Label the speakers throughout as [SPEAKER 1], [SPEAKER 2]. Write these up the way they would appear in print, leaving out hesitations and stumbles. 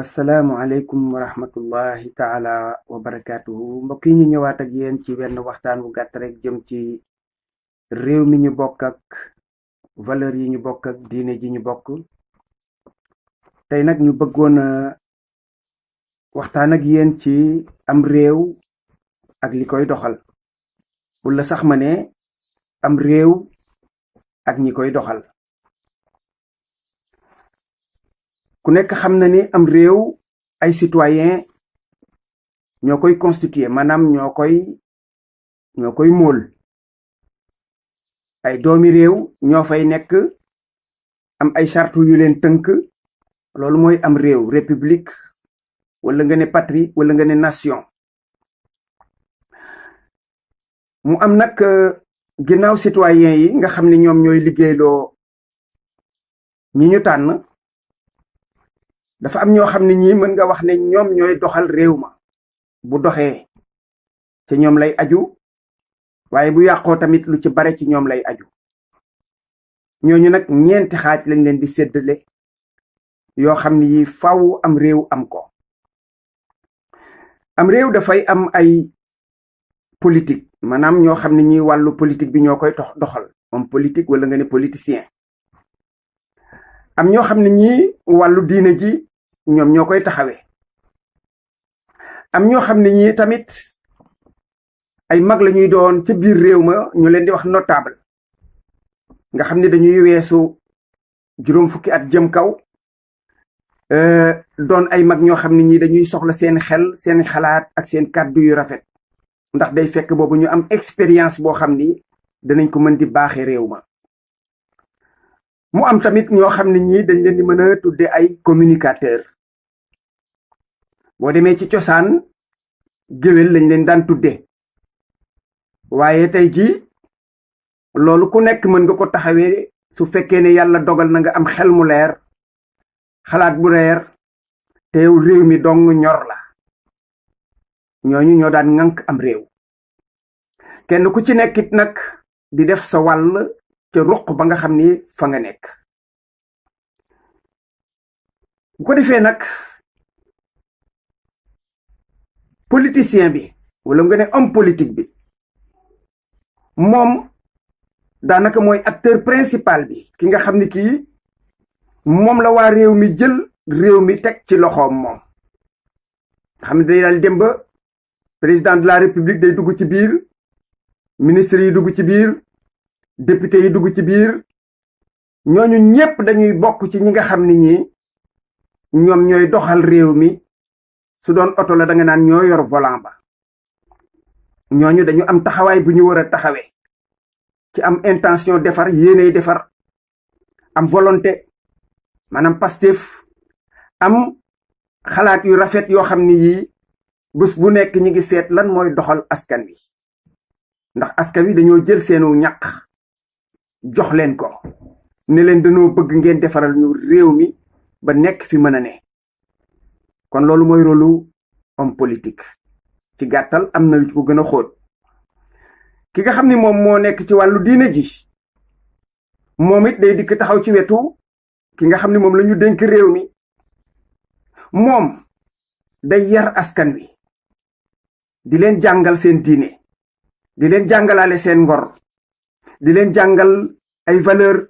[SPEAKER 1] asalaamualeykum wa rahmatullahi taala wa barakaatuhu mbokk yi ñu ñëwaat ak yéen ci wenn waxtaan wu gàtt rek jëm ci réew mi ñu bokk ak valeur yi ñu bokk ak diine ji ñu bokk. tey nag ñu bëggoon a waxtaan ak yéen ci am réew ak li koy doxal, wala sax ma ne am réew ak ñi koy doxal. ku nekk xam na ni am réew ay citoyen ñoo koy constituer, maanaam ñoo koy móol. ay doomi réew ñoo fay nekk, am ay charte yu leen tënk. loolu mooy am réew, république wala nga ne patrie wala nga ne nation. mu am nag ginnaaw citoyen yi nga xam ne ñoom ñooy liggéeyloo ñi ñu tànn, dafa am ñoo xam ne ñii mën nga wax ne ñoom ñooy doxal réew ma. bu doxee ci ñoom lay aju, waaye bu yàqoo tamit lu ci bare ci ñoom lay aju. ñooñu nag ñeenti xaaj lañ leen di séddale yoo xam ne yi faw am réew am ko. am réew dafay am ay politique, maanaam ñoo xam ne ñi wàllu politique bi ñoo koy doxal, homme politique wala nga ne politicien. am ñoo xam ne ñi wàllu diine ji ñoom ñoo koy taxawee. am ñoo xam ne ñi tamit ay mag la ñuy doon ca biir réew ma, ñu leen di wax notable, nga xam ne dañuy weesu juróom fukki at jëm kaw. doon ay mag ñoo xam ne ñi dañuy soxla seen xel, seen xalaat ak seen kàddu yu rafet, ndax day fekk boobu ñu am expérience boo xam ni danañ ko mën di baaxe réew ma. mu am tamit ñoo xam ne ñi dañ leen di mën a tudde ay communicateur. boo demee ci cosaan géwél lañ leen daan tudde, waaye tey ji loolu ku nekk mën nga ko taxawee su fekkee ne yàlla dogal na nga am xel mu leer, xalaat bu leer, te yow réew mi dong ñor la. ñooñu ñoo daan ŋànk am réew. kenn ku ci nekkit nag di def sa wàll ca ruq ba nga xam ni fa nga nekk. bu ko defee nag politicien bi wala nga ne homme politique bi, moom daanaka mooy acteur principal bi, ki nga xam ni kii moom la waa réew mi jël réew mi teg ci loxoom moom. xam ne day daal dem ba président de la république day dugg ci biir, ministre yi dugg ci biir, député yi dugg ci biir. ñooñu ñépp dañuy bokk ci ñi nga xam ne ñi ñoom ñooy doxal réew mi. su doon oto la da nga naan ñoo yor volant ba. ñooñu dañu am taxawaay bu ñu war a taxawee ci am intention defar, yéeney defar, am volonté, maanaam Pastef, am xalaat yu rafet yoo xam ni yii bés bu nekk ñi ngi seet lan mooy doxal askan wi. ndax askan wi dañoo jël seenu ñaq jox leen ko, ne leen dañoo bëgg ngeen defaral ñu réew mi ba nekk fi mën a ne. kon loolu mooy rôlu homme politique. ci gàttal am na lu ci ko gën a xóot. ki nga xam ni moom moo nekk ci wàllu diine ji, moom it day dikk taxaw ci wetu ki nga xam ni moom la ñu dénk réew mi. moom day yar askan wi, di leen jàngal seen diine, di leen jàngalaale seen ngor, di leen jàngal ay valeur,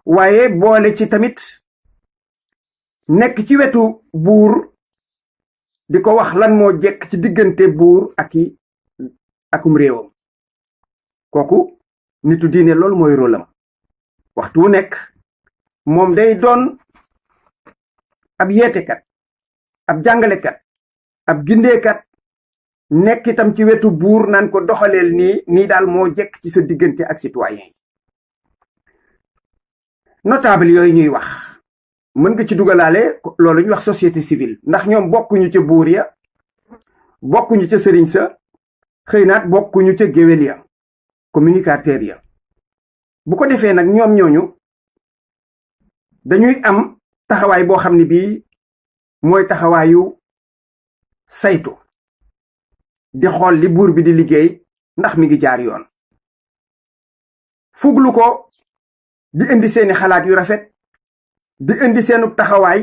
[SPEAKER 1] waaye boole ci tamit nekk ci wetu buur di ko wax lan moo jekk ci diggante buur akum réewam. kooku nitu diine loolu mooy rôlam. waxtu wu nekk moom day doon ab yeetekat, ab jàngalekat, ab gindeekat, nekk itam ci wetu buur naan ko doxaleel nii daal moo jekk ci sa diggante ak citoyen yi. notable yooyu ñuy wax mën nga ci dugalaale loolu ñuy wax société civile, ndax ñoom bokkuñu ca buur ya, bokkuñu ca sëriñ sa, xëy naat bokkuñu ca géwél ya, communicateur ya. bu ko defee nag ñoom ñooñu dañuy am taxawaay boo xam ne bii mooy taxawaayu saytu, di xool li buur bi di liggéey ndax mi ngi jaar yoon. fuglu ko, di indi seeni xalaat yu rafet, di indi seenu taxawaay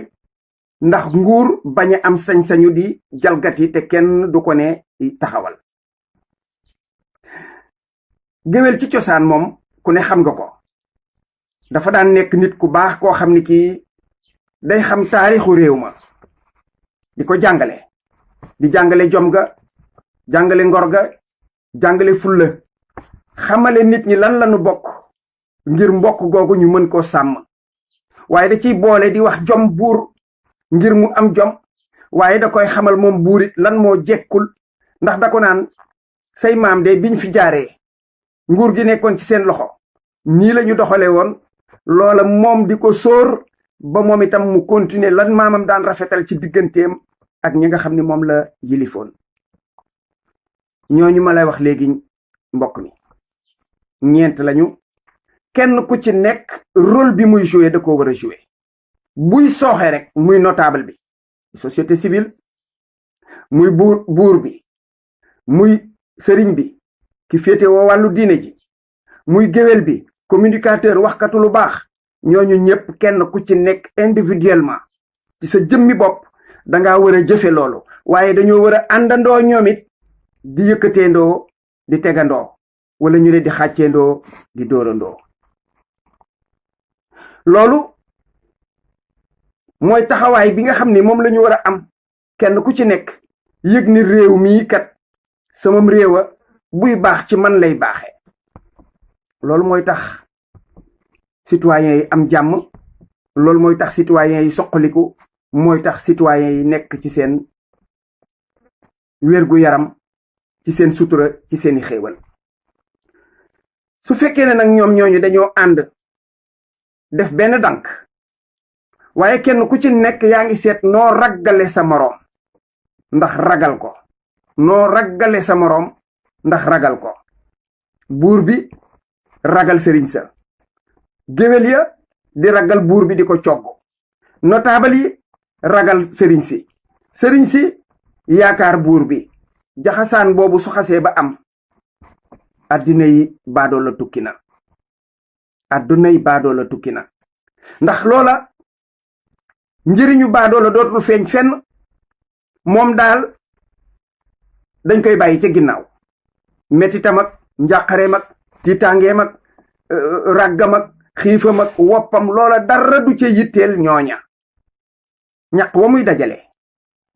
[SPEAKER 1] ndax nguur bañ a am sañ-sañu di jalgati te kenn du ko ne taxawal. géwél ci cosaan moom ku ne xam nga ko dafa daan nekk nit ku baax koo xam ni kii day xam taarixu réew ma di ko jàngale di jàngale jom ga jàngale ngor ga jàngale fulla xamale nit ñi lan lañu bokk ngir mbokk googu ñu mën koo sàmm waaye da ciy boole di wax jom buur ngir mu am jom waaye da koy xamal moom buurit lan moo jekkul ndax da ko naan say maam de biñ fi jaaree nguur gi nekkoon ci seen loxo nii la ñu doxale woon loola moom di ko sóor ba moom itam mu continuer lan maamam daan rafetal ci digganteem ak ñi nga xam ni moom la yilifoon. ñooñu ma lay wax léegi mbokk mi ñeent lañu kenn ku ci nekk rôle bi muy jouer da ko war a jouer buy sooxe rek muy notable bi société civile muy buur bi muy sëriñ bi ki féete woo wàllu diine ji muy géwél bi communicateur waxkatu lu baax ñooñu ñëpp kenn ku ci nekk individuellement ci sa jëmmi bopp danga war a jëfe loolu waaye dañoo war a àndandoo ñoom it di yëkkateendoo di tegandoo wala ñu ne di xàcceendoo di dóorandoo. loolu mooy taxawaay bi nga xam ni moom la ñu war a am kenn ku ci nekk yëg ni réew mii kat samam réewa buy baax ci man lay baaxe. loolu mooy tax citoyens yi am jàmm loolu mooy tax citoyens yi soqaliku mooy tax citoyens yi nekk ci seen wérgu yaram ci seen sutura ci seeni xéewal. su fekkee ne nag ñoom ñooñu dañoo ànd def benn dànk waaye kenn ku ci nekk yaa ngi seet noo raggale sa moroom ndax ragal ko noo raggale sa moroom ndax ragal ko. buur bi ragal sëriñ sa géwél ya di ragal buur bi di ko cogg notable yi ragal sëriñ si yaakaar buur bi jaxasaan boobu su xasee ba am addina yi baadoola tukki na adduna yi baadoola tukki na ndax loola njëriñu baadoola dootul feeñ fenn moom daal dañ koy bàyyi ca ginnaaw mettitam ak njàqareem ak tiitaangeem ak ràggam ak xiifam ak woppam loola dara du ca yitteel ñooña ñaq wa muy dajale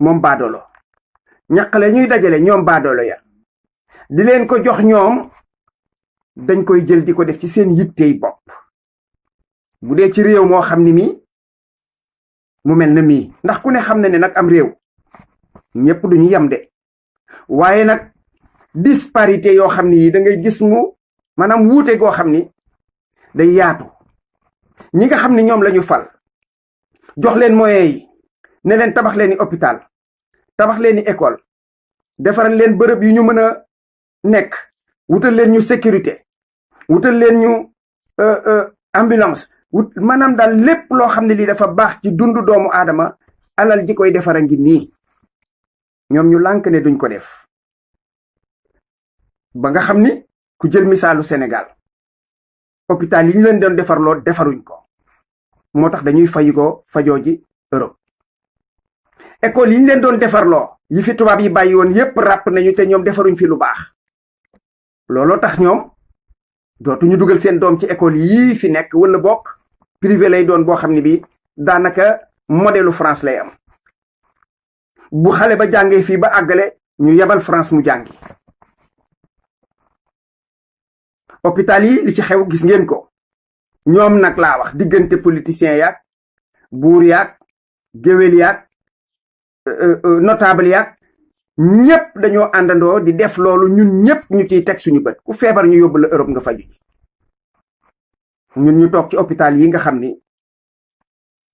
[SPEAKER 1] moom baadoolo ñaqale ñuy dajale ñoom baadoolo ya di leen ko jox ñoom dañ koy jël di ko def ci seen yittey bopp. bu dee ci réew moo xam ni mii mu mel na mii ndax ku ne xam na ne nag am réew ñépp duñu yem de waaye nag disparité yoo xam ni yi da ngay gis mu maanaam wuute goo xam ni day yaatu. ñi nga xam ni ñoom lañu fal jox leen moyens yi ne leen tabax leen i hôpital tabax leen i école defaral leen bërëb yu ñu mën a nekk wutal leen ñu sécurité wutal leen ñu ambulance maanaam daal lépp loo xam ne lii dafa baax ci dundu doomu aadama alal ji koy defara ngi nii ñoom ñu lànk ne duñ ko def. ba nga xam ni ku jël misaalu Sénégal hôpital yi ñu leen doon defarloo defaruñ ko moo tax dañuy fayi ko fajoo ji Europe. école yi ñu leen doon defarloo yi fi tubaab yi bàyyi woon yépp ràpp nañu te ñoom defaruñ fi lu baax looloo tax ñoom dootuñu dugal seen doom ci école yii fi nekk wala bokk privé lay doon boo xam ne bi daanaka modèlu France lay am. bu xale ba jàngee fii ba àggale ñu yebal France mu jàngi. hôpital yi li ci xew gis ngeen ko ñoom nag laa wax diggante politiciens yaag buur yaag géwél yaag notable yaag ñépp dañoo àndandoo di def loolu ñun ñépp ñu ciy teg suñu bët ku feebar ñu yóbbu la Europe nga faju ji ñun ñu toog ci hôpital yi nga xam ni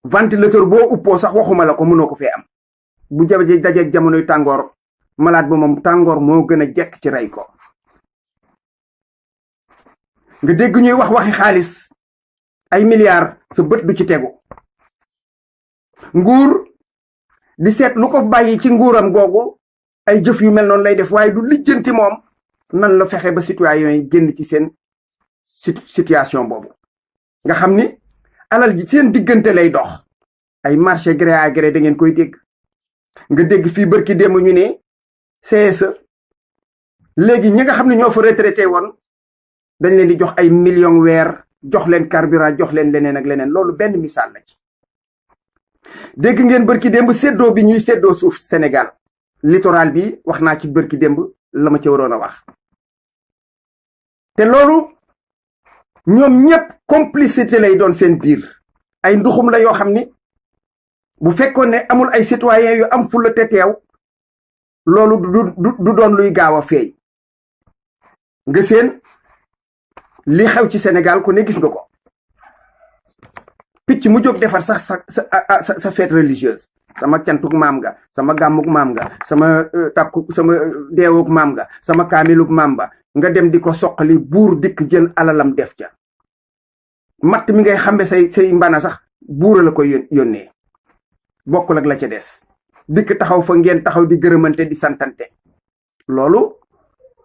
[SPEAKER 1] ventilateur boo uppoo sax waxuma la ko mënoo ko fee am bu jabe dajeeg jamonoy tàngoor malade ba moom tàngoor moo gën a jekk ci rey ko. nga dégg ñuy waxi xaalis ay milliards sa bët du ci tegu nguur di seet lu ko bàyyi ci nguuram googu ay jëf yu mel noonu lay def waaye du lijjanti moom nan la fexe ba citoyen yi génn ci seen situation boobu nga xam ni alal ji seen diggante lay dox ay marché gré à gré da ngeen koy dégg. nga dégg fii bërki démb ñu ne CSE léegi ñi nga xam ne ñoo fa retraité woon dañ leen di jox ay millions weer jox leen carburant jox leen leneen ak leneen loolu benn misaal la ci. dégg ngeen bërki démb séddoo bi ñuy séddoo suuf Sénégal littoral bi wax naa ci bërki démb la ma ci waroon a wax. te loolu ñoom ñëpp complicité lay doon seen biir ay nduxum la yoo xam ni bu fekkoon ne amul ay citoyens yu am fulla te teew loolu du doon luy gaaw a feeñ. nga seen li xew ci Sénégal ku ne gis nga ko picc mu jóg defar sax sa fête religieuse sama cantuk maam nga sama gàmmuk maam nga sama takku sama deewuk maam nga sama kaamiluk maam ba nga dem di ko soqali buur dikk jël alalam def ca matt mi ngay xambe say mbana sax buura la koy yónnee bokkul ak la ca des dikk taxaw fa ngeen taxaw di gërëmante di santante. loolu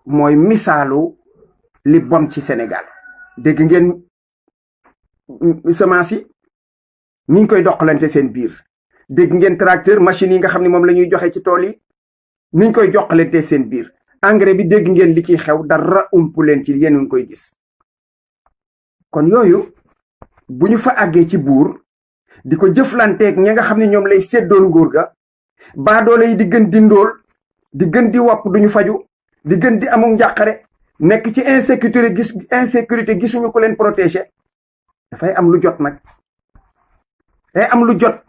[SPEAKER 1] mooy misaalu li bon ci Sénégal. dégg ngeen semence yi ñi ngi koy doxalante seen biir. dégg ngeen tracteur machine yi nga xam ne moom la ñuy joxe ci tool yi niñ koy joxalante seen biir. engrais bi dégg ngeen li ciy xew dara umpu leen ci yéen ngi koy gis. kon yooyu bu ñu fa àggee ci buur di ko jëflanteeg ñi nga xam ne ñoom lay séddoon nguur ga baadoole yi di gën di ndóol di gën di wopp duñu faju di gën di amul njàqare nekk ci insécurité gisuñu ko leen protéger dafay am lu jot nag. day am lu jot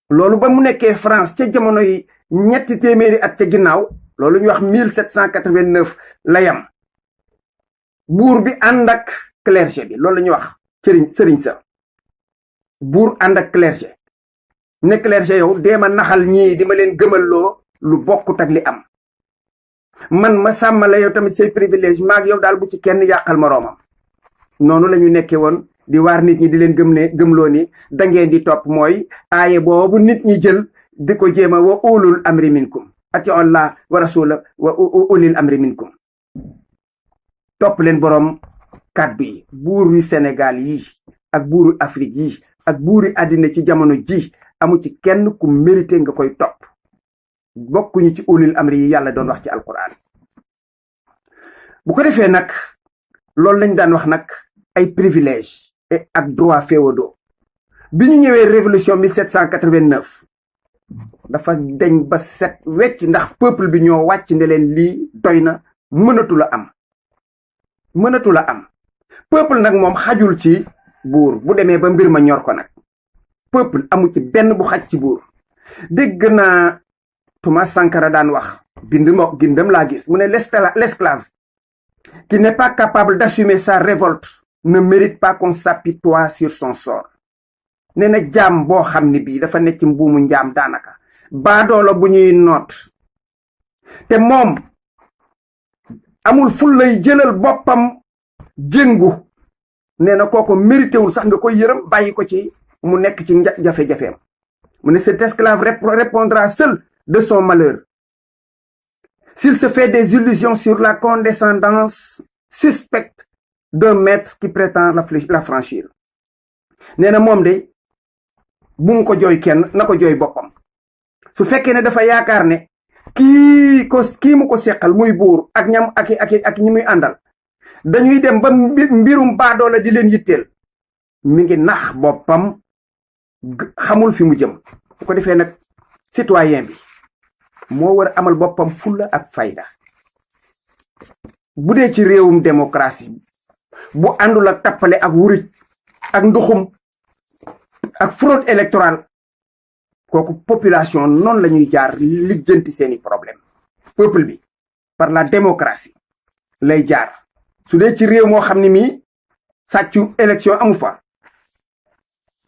[SPEAKER 1] loolu ba mu nekkee France ca jamono yi 300 at ca ginnaaw loolu ñuy wax 1789 la yam buur bi ànd ak clergé bi loolu la ñuy wax sëriñ sa buur ànd ak clergé ne clergé yow deema naxal ñii di ma leen gëmalloo lu bokkut ak li am man ma sàmmala yow tamit say privilège maag yow daal bu ci kenn yàqal moroomam. noonu la ñu nekkee woon di waar nit ñi di leen gëmloo ni dangeen di topp mooy aaye boobu nit ñi jël di ko jéema wa ulul amri minkum ati'u Allah wa rasula wa ulil amri minkum. topp leen boroom kàddu yi buur wi Sénégal yi ak buuru Afrique yi ak buuri àddina ci jamono ji amu ci kenn ku mérité nga koy topp bokkuñu ci ulil amri yi yàlla doon wax ci alquran. bu ko defee nag loolu lañ daan wax nag ay privilège et ak droit féodaux bi ñu ñëwee révolution 1789 dafa dañ ba set wecc ndax peuple bi ñoo wàcc ne leen lii doy na mënatu la am peuple nag moom xajul ci buur bu demee ba mbir ma ñor ko nag peuple amu ci benn bu xaj ci buur. dégg naa Thomas Sankara daan wax gindam laa gis mu ne l'esclave qui n'est pas capable d'assumer sa révolte ne mérite pas qu'on s'apitoie sur son sort. nee na jaam boo xam ne bii dafa nekk ci mbuumu njaam daanaka baadoola bu ñuy noot te moom amul ful lay jëlal boppam jëngu nee na kooku mérité wul sax nga koy yërëm bàyyi ko ci mu nekk ci jafe-jafeem. mu ne cet esclave répondra seul de son malheur s'il se fait des illusions sur la condescendance suspecte d'un maître qui prétend la franchir. nee na moom de bu mu ko jooy kenn na ko jooy boppam su fekkee ne dafa yaakaar ne kii mu ko seqal muy buur ak ñam ak ñi muy àndal dañuy dem ba mbirum baadoola di leen yitteel mi ngi nax boppam xamul fi mu jëm. bu ko defee nag citoyen bi moo war a amal boppam fulla ak fayda. bu dee ci réewum démocratie bu àndul ak tappale ak wuruj ak nduxum ak fraude électorale kooku population noonu la ñuy jaar lijjanti seeni problème. peuple bi par la démocratie lay jaar. su dee ci réew moo xam ne mii sàccu élection amu fa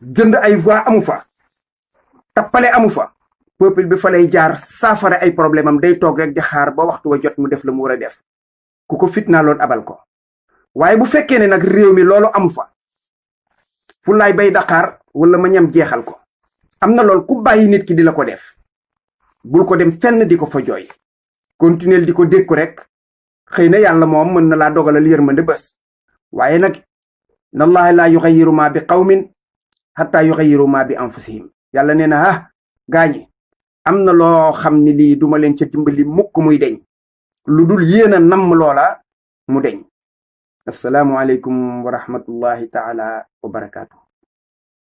[SPEAKER 1] jënd ay voix amu fa tappale amu fa peuple bi fa lay jaar saafara ay problème am day toog rek di xaar ba waxtu wa jot mu def la mu war a def ku ko fitnaaloon abal ko. waaye bu fekkee ne nag réew mi loolu amu fa fu laay bay daqaar wala ma ñam jeexal ko am na lool ku bàyyi nit ki di la ko def bul ko dem fenn di ko fa jooy continuer di ko dékku rek xëy na yàlla moom mën na laa dogalal yërmande bés. waaye nag inna allaha la yughayyiru ma bi qawmin hatta yughayyiru ma bi anfusihim. yàlla nee na gaañi am na loo xam ni lii duma leen ca dimbali mukk muy deñ lu dul yéen a namm loola mu deñ assalaamu aleykum wa rahmatullahi taala wa barakaatu.